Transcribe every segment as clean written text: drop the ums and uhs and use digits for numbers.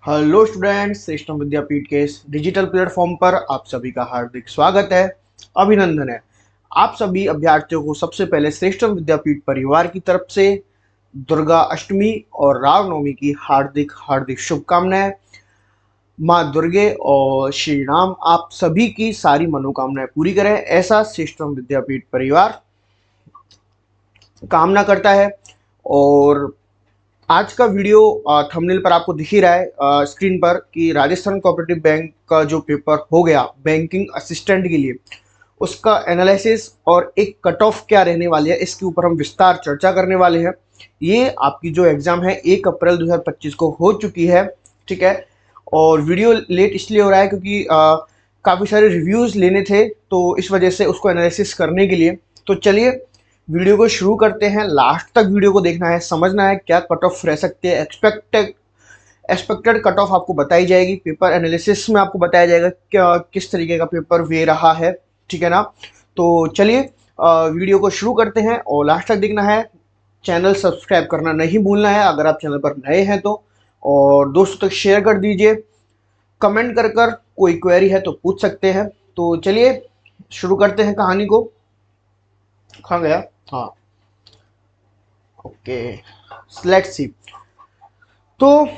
Hello students, श्रेष्ठम विद्यापीठ के इस digital platform पर आप सभी का हार्दिक स्वागत है, अभिनंदन है। आप सभी अभ्यर्थियों को सबसे पहले श्रेष्ठम विद्यापीठ परिवार की तरफ से दुर्गा अष्टमी और रामनवमी की हार्दिक हार्दिक शुभकामनाएं। माँ दुर्गे और श्री राम आप सभी की सारी मनोकामनाएं पूरी करें, ऐसा श्रेष्ठम विद्यापीठ परिवार कामना करता है। और आज का वीडियो थंबनेल पर आपको दिख ही रहा है स्क्रीन पर कि राजस्थान कोऑपरेटिव बैंक का जो पेपर हो गया बैंकिंग असिस्टेंट के लिए, उसका एनालिसिस और एक कट ऑफ क्या रहने वाली है, इसके ऊपर हम विस्तार चर्चा करने वाले हैं। ये आपकी जो एग्ज़ाम है 1 अप्रैल 2025 को हो चुकी है, ठीक है। और वीडियो लेट इसलिए हो रहा है क्योंकि काफ़ी सारे रिव्यूज़ लेने थे, तो इस वजह से उसको एनालिसिस करने के लिए। तो चलिए वीडियो को शुरू करते हैं। लास्ट तक वीडियो को देखना है, समझना है क्या कट ऑफ रह सकते हैं। एक्सपेक्टेड कट ऑफ आपको बताई जाएगी, पेपर एनालिसिस में आपको बताया जाएगा क्या किस तरीके का पेपर वे रहा है, ठीक है ना। तो चलिए वीडियो को शुरू करते हैं और लास्ट तक देखना है। चैनल सब्सक्राइब करना नहीं भूलना है अगर आप चैनल पर नए हैं तो, और दोस्तों तक शेयर कर दीजिए। कमेंट कर कर कोई क्वेरी है तो पूछ सकते हैं। तो चलिए शुरू करते हैं कहानी को। कहाँ गया? हाँ, ओके, लेट्स सी। तो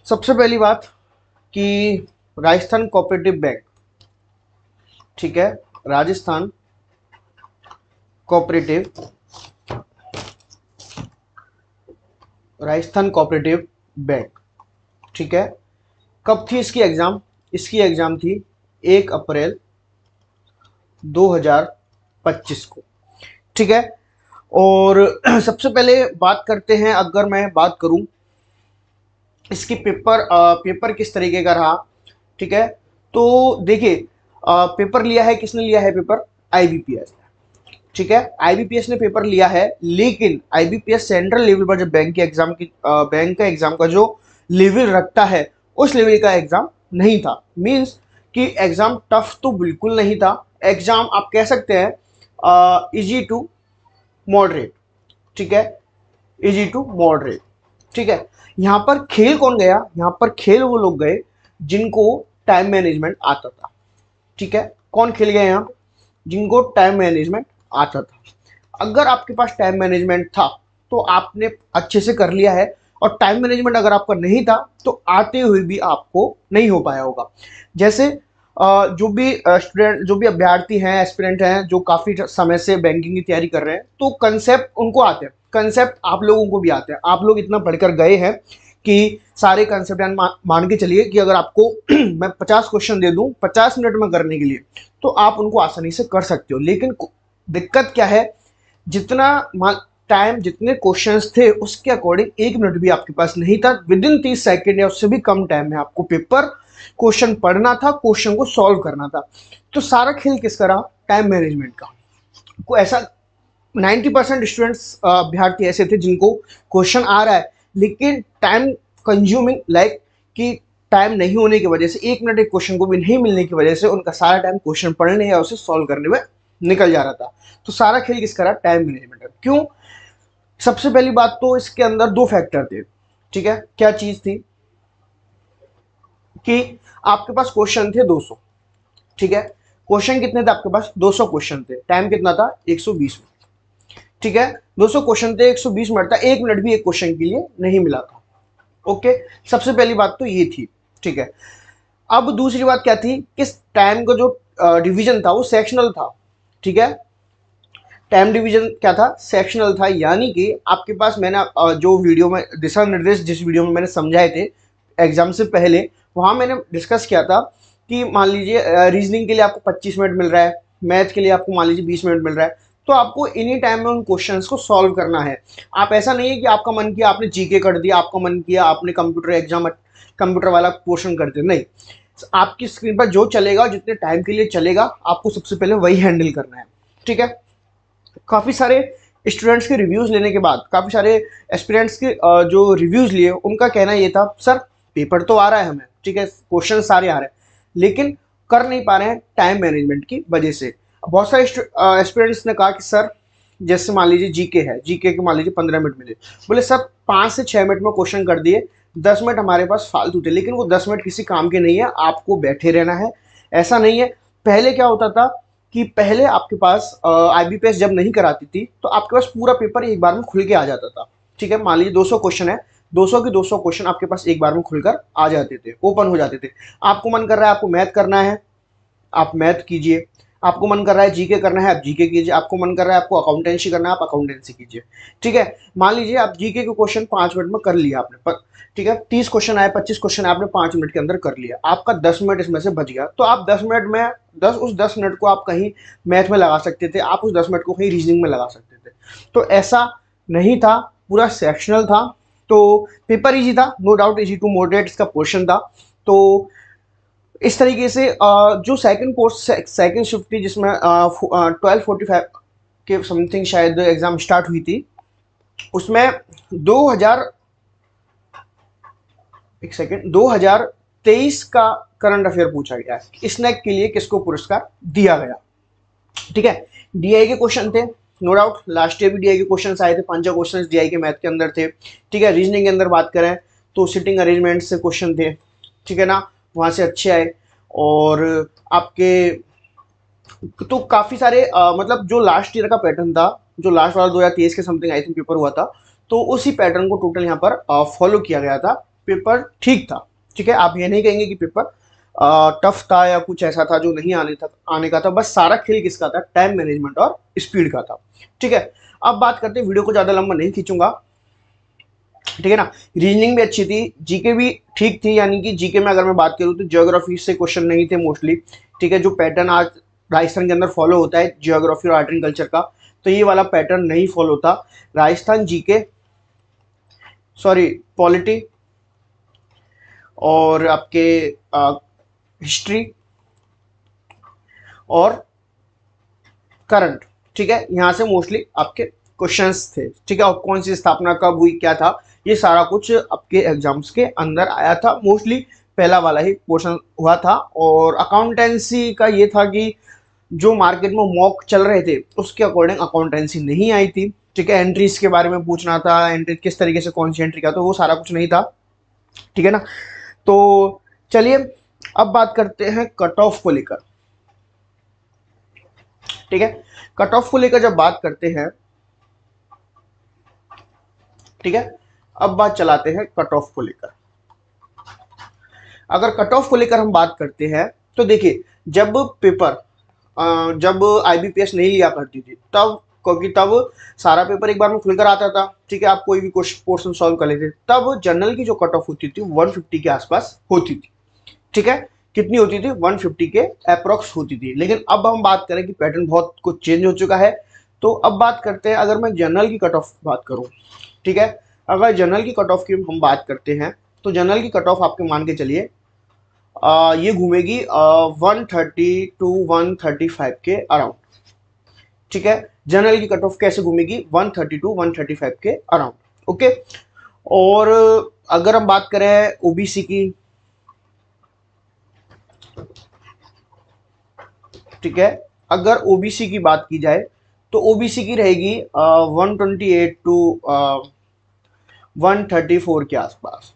सबसे पहली बात कि राजस्थान कोऑपरेटिव बैंक, ठीक है, Rajasthan cooperative Rajasthan cooperative bank, ठीक है। कब थी इसकी एग्जाम? इसकी एग्जाम थी 1 अप्रैल 2025 को, ठीक है। और सबसे पहले बात करते हैं, अगर मैं बात करूं इसकी पेपर किस तरीके का रहा, ठीक है। तो देखिए पेपर लिया है, किसने लिया है पेपर? आईबीपीएस, ठीक है। आईबीपीएस ने पेपर लिया है, लेकिन आईबीपीएस सेंट्रल लेवल पर जब बैंक का एग्जाम का जो लेवल रखता है उस लेवल का एग्जाम नहीं था। मींस कि एग्जाम टफ तो बिल्कुल नहीं था। एग्जाम आप कह सकते हैं इजी टू मॉडरेट, ठीक है, इजी टू मॉडरेट, ठीक है। यहाँ पर खेल कौन गया? यहाँ पर खेल वो लोग गए जिनको टाइम मैनेजमेंट आता था, ठीक है। कौन खेल गया यहाँ? जिनको टाइम मैनेजमेंट आता था। अगर आपके पास टाइम मैनेजमेंट था तो आपने अच्छे से कर लिया है, और टाइम मैनेजमेंट अगर आपका नहीं था तो आते हुए भी आपको नहीं हो पाया होगा। जैसे जो भी अभ्यर्थी हैं, एस्पिरेंट हैं, जो काफ़ी समय से बैंकिंग की तैयारी कर रहे हैं, तो कंसेप्ट उनको आते हैं, कंसेप्ट आप लोगों को भी आते हैं। आप लोग इतना पढ़कर गए हैं कि सारे कंसेप्ट मान के चलिए कि अगर आपको मैं 50 क्वेश्चन दे दूं 50 मिनट में करने के लिए, तो आप उनको आसानी से कर सकते हो। लेकिन दिक्कत क्या है, जितना टाइम, जितने क्वेश्चंस थे उसके अकॉर्डिंग 1 मिनट भी आपके पास नहीं था। विद इन 30 सेकेंड या उससे भी कम टाइम में आपको पेपर क्वेश्चन पढ़ना था, क्वेश्चन को सॉल्व करना था। तो सारा खेल किसका रहा? टाइम मैनेजमेंट का। को ऐसा 90% स्टूडेंट्स, अभ्यर्थी ऐसे थे जिनको क्वेश्चन आ रहा है, लेकिन टाइम कंज्यूमिंग, लाइक कि टाइम नहीं होने की वजह से, 1 मिनट एक क्वेश्चन को भी नहीं मिलने की वजह से उनका सारा टाइम क्वेश्चन पढ़ने या उसे सॉल्व करने में निकल जा रहा था। तो सारा खेल किसका रहा? टाइम मैनेजमेंट का। क्यों? सबसे पहली बात तो इसके अंदर 2 फैक्टर थे, ठीक है। क्या चीज थी कि आपके पास क्वेश्चन थे 200, ठीक है। क्वेश्चन कितने थे आपके पास? 200 क्वेश्चन थे। टाइम कितना था? 120 मिनट, ठीक है। 200 क्वेश्चन थे, 120 मिनट था, 1 मिनट भी एक क्वेश्चन के लिए नहीं मिला था। ओके, सबसे पहली बात तो ये थी, ठीक है। अब दूसरी बात क्या थी, किस टाइम का जो डिवीजन था वो सेक्शनल था, ठीक है। टाइम डिवीजन क्या था? सेक्शनल था। यानी कि आपके पास, मैंने जो वीडियो में दिशा निर्देश, जिस वीडियो में मैंने समझाए थे एग्जाम से पहले, वहां मैंने डिस्कस किया था कि मान लीजिए रीजनिंग के लिए आपको 25 मिनट मिल रहा है, मैथ के लिए आपको मान लीजिए 20 मिनट मिल रहा है, तो आपको इन्हीं टाइम में उन क्वेश्चंस को सॉल्व करना है। आप ऐसा नहीं है कि आपका मन किया आपने जीके कर दिया, आपका मन किया आपने कंप्यूटर वाला पोर्शन कर दिया, नहीं। आपकी स्क्रीन पर जो चलेगा, जितने टाइम के लिए चलेगा, आपको सबसे पहले वही हैंडल करना है, ठीक है। काफ़ी सारे स्टूडेंट्स के रिव्यूज़ लेने के बाद, काफ़ी सारे एस्पिरेंट्स के जो रिव्यूज़ लिए, उनका कहना ये था, सर पेपर तो आ रहा है हमें, ठीक है, क्वेश्चन सारे आ रहे हैं, लेकिन कर नहीं पा रहे हैं टाइम मैनेजमेंट की वजह से। बहुत सारे एस्पिरेंट्स ने कहा कि सर जैसे मान लीजिए जीके है, जीके के मान लीजिए 15 मिनट मिले, बोले सर 5 से 6 मिनट में क्वेश्चन कर दिए, 10 मिनट हमारे पास फालतू थे, लेकिन वो 10 मिनट किसी काम के नहीं है, आपको बैठे रहना है। ऐसा नहीं है। पहले क्या होता था कि पहले आपके पास IBPS जब नहीं कराती थी तो आपके पास पूरा पेपर एक बार में खुल के आ जाता था। ठीक है, मान लीजिए 200 क्वेश्चन है, 200 के 200 क्वेश्चन आपके पास एक बार में खुलकर आ जाते थे, ओपन हो जाते थे। आपको मन कर रहा है आपको मैथ करना है, आप मैथ कीजिए, आपको मन कर रहा है जीके करना है, आप जीके कीजिए, आपको मन कर रहा है आपको अकाउंटेंसी करना है, आप अकाउंटेंसी कीजिए। ठीक है, मान लीजिए आप जीके के क्वेश्चन 5 मिनट में कर लिया आपने, ठीक है, 30 क्वेश्चन आए, 25 क्वेश्चन आपने 5 मिनट के अंदर कर लिया, आपका 10 मिनट इसमें से बच गया, तो आप 10 मिनट में उस 10 मिनट को आप कहीं मैथ में लगा सकते थे, आप उस 10 मिनट को कहीं रीजनिंग में लगा सकते थे। तो ऐसा नहीं था, पूरा सेक्शनल था, तो पेपर इजी था, no doubt, easy to moderate इसका पोर्शन था। तो इस तरीके से जो सेकंड कोर्स सेकंड शिफ्ट थी जिसमें 12:45 के समथिंग शायद एग्जाम स्टार्ट हुई थी, उसमें 2023 का करंट अफेयर पूछा गया है, स्नैक के लिए किसको पुरस्कार दिया गया। ठीक है, डीआई के क्वेश्चन थे, नो डाउट, लास्ट ईयर भी डीआई के क्वेश्चन आए थे, 5 क्वेश्चन डीआई के मैथ के अंदर थे। ठीक है, रीजनिंग के अंदर बात करें तो सिटिंग अरेंजमेंट से क्वेश्चन थे, ठीक है ना, वहाँ से अच्छे आए। और आपके तो काफ़ी सारे मतलब जो लास्ट ईयर का पैटर्न था, जो लास्ट वाला 2023 के समथिंग आई थिंक पेपर हुआ था, तो उसी पैटर्न को टोटल यहाँ पर फॉलो किया गया था। पेपर ठीक था, ठीक है, आप ये नहीं कहेंगे कि पेपर टफ था या कुछ ऐसा था जो नहीं आने का था, बस सारा खेल किसका था, टाइम मैनेजमेंट और स्पीड का था। ठीक है, अब बात करते हैं, वीडियो को ज़्यादा लंबा नहीं खींचूंगा, ठीक है ना। रीजनिंग भी अच्छी थी, जीके भी ठीक थी, यानी कि जीके में अगर मैं बात करूँ तो ज्योग्राफी से क्वेश्चन नहीं थे मोस्टली। ठीक है, जो पैटर्न आज राजस्थान के अंदर फॉलो होता है ज्योग्राफी और आर्ट एंड कल्चर का, तो ये वाला पैटर्न नहीं फॉलो होता। राजस्थान जीके, सॉरी पॉलिटी और आपके हिस्ट्री और करंट, ठीक है, यहाँ से मोस्टली आपके क्वेश्चंस थे। ठीक है, और कौन सी स्थापना कब हुई, क्या था, ये सारा कुछ आपके एग्जाम्स के अंदर आया था। मोस्टली पहला वाला ही पोर्शन हुआ था। और अकाउंटेंसी का ये था कि जो मार्केट में मॉक चल रहे थे उसके अकॉर्डिंग अकाउंटेंसी नहीं आई थी। ठीक है, एंट्रीज के बारे में पूछना था, एंट्री किस तरीके से कौन सी एंट्री का, तो वो सारा कुछ नहीं था। ठीक है ना, तो चलिए अब बात करते हैं कट ऑफ को लेकर। ठीक है, कट ऑफ को लेकर जब बात करते हैं, ठीक है, अब बात चलाते हैं कट ऑफ को लेकर। अगर कट ऑफ को लेकर हम बात करते हैं तो देखिए, जब पेपर जब IBPS नहीं लिया करती थी तब, क्योंकि तब सारा पेपर एक बार में खुलकर आता था, ठीक है, आप कोई भी पोर्शन सॉल्व कर लेते, तब जनरल की जो कट ऑफ होती थी 150 के आसपास होती थी। ठीक है, कितनी होती थी, 150 के अप्रोक्स होती थी। लेकिन अब हम बात करें कि पैटर्न बहुत कुछ चेंज हो चुका है, तो अब बात करते हैं, अगर मैं जनरल की कट ऑफ बात करूं, ठीक है, अगर जनरल की कट ऑफ की हम बात करते हैं तो जनरल की कट ऑफ आपके मान के चलिए ये घूमेगी 130 टू 135 के अराउंड। ठीक है, जनरल की कट ऑफ कैसे घूमेगी, 130 टू 135 के अराउंड। ओके, और अगर हम बात करें ओबीसी की, ठीक है, अगर ओबीसी की बात की जाए तो ओबीसी की रहेगी 128 टू 134 के आसपास।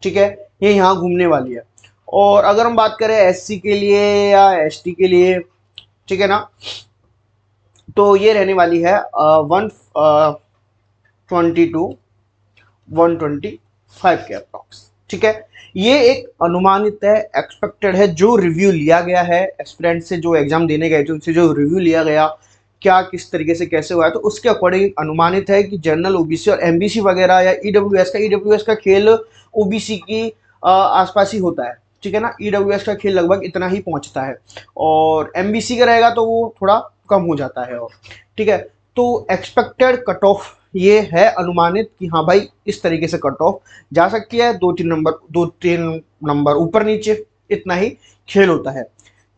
ठीक है, ये यहाँ घूमने वाली है। और अगर हम बात करें एससी के लिए या एसटी के लिए, ठीक है ना, तो ये रहने वाली है 120 टू 125 के अप्रॉक्स। ठीक है, ये एक अनुमानित है, एक्सपेक्टेड है, जो रिव्यू लिया गया है एस्पिरेंट से, जो एग्जाम देने गए थे उनसे जो रिव्यू लिया गया, क्या किस तरीके से कैसे हुआ है, तो उसके अकॉर्डिंग अनुमानित है कि जनरल ओबीसी और एमबीसी वगैरह या ईडब्ल्यूएस का खेल ओबीसी की आसपास ही होता है। ठीक है ना, ईडब्ल्यूएस का खेल लगभग इतना ही पहुंचता है, और एमबीसी का रहेगा तो वो थोड़ा कम हो जाता है। और ठीक है, तो एक्सपेक्टेड कट ऑफ ये है अनुमानित कि हाँ भाई इस तरीके से कट ऑफ जा सकती है, 2-3 नंबर ऊपर नीचे, इतना ही खेल होता है।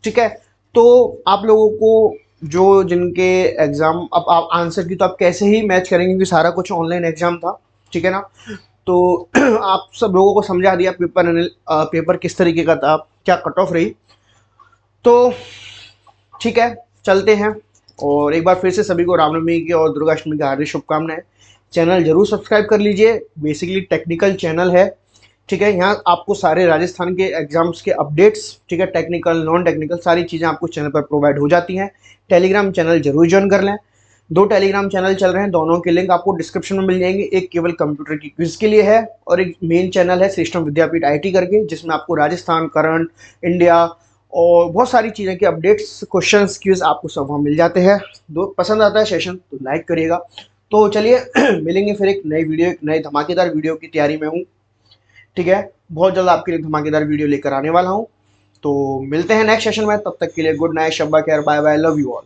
ठीक है, तो आप लोगों को जो जिनके एग्जाम, अब आप आंसर की तो आप कैसे ही मैच करेंगे क्योंकि सारा कुछ ऑनलाइन एग्जाम था। ठीक है ना, तो आप सब लोगों को समझा दिया पेपर किस तरीके का था, क्या कट ऑफ रही। तो ठीक है, चलते हैं और एक बार फिर से सभी को रामनवमी की और दुर्गाष्टमी की हार्दिक शुभकामनाएं। चैनल जरूर सब्सक्राइब कर लीजिए, बेसिकली टेक्निकल चैनल है, ठीक है। यहाँ आपको सारे राजस्थान के एग्जाम्स के अपडेट्स, ठीक है, टेक्निकल नॉन टेक्निकल सारी चीज़ें आपको चैनल पर प्रोवाइड हो जाती हैं। टेलीग्राम चैनल जरूर ज्वाइन कर लें। 2 टेलीग्राम चैनल चल रहे हैं, दोनों के लिंक आपको डिस्क्रिप्शन में मिल जाएंगे। एक केवल कंप्यूटर की क्विज के लिए है और एक मेन चैनल है श्रेष्ठम विद्यापीठ IT करके, जिसमें आपको राजस्थान, करंट, इंडिया और बहुत सारी चीज़ें के अपडेट्स, क्वेश्चंस, क्विज आपको सब वहाँ मिल जाते हैं। दो पसंद आता है सेशन तो लाइक करिएगा। तो चलिए मिलेंगे फिर एक नई वीडियो, एक नए धमाकेदार वीडियो की तैयारी में हूँ, ठीक है। बहुत जल्द आपके लिए धमाकेदार वीडियो लेकर आने वाला हूँ। तो मिलते हैं नेक्स्ट सेशन में, तब तक के लिए गुड नाइट, शब्बा खैर, bye bye, love you all.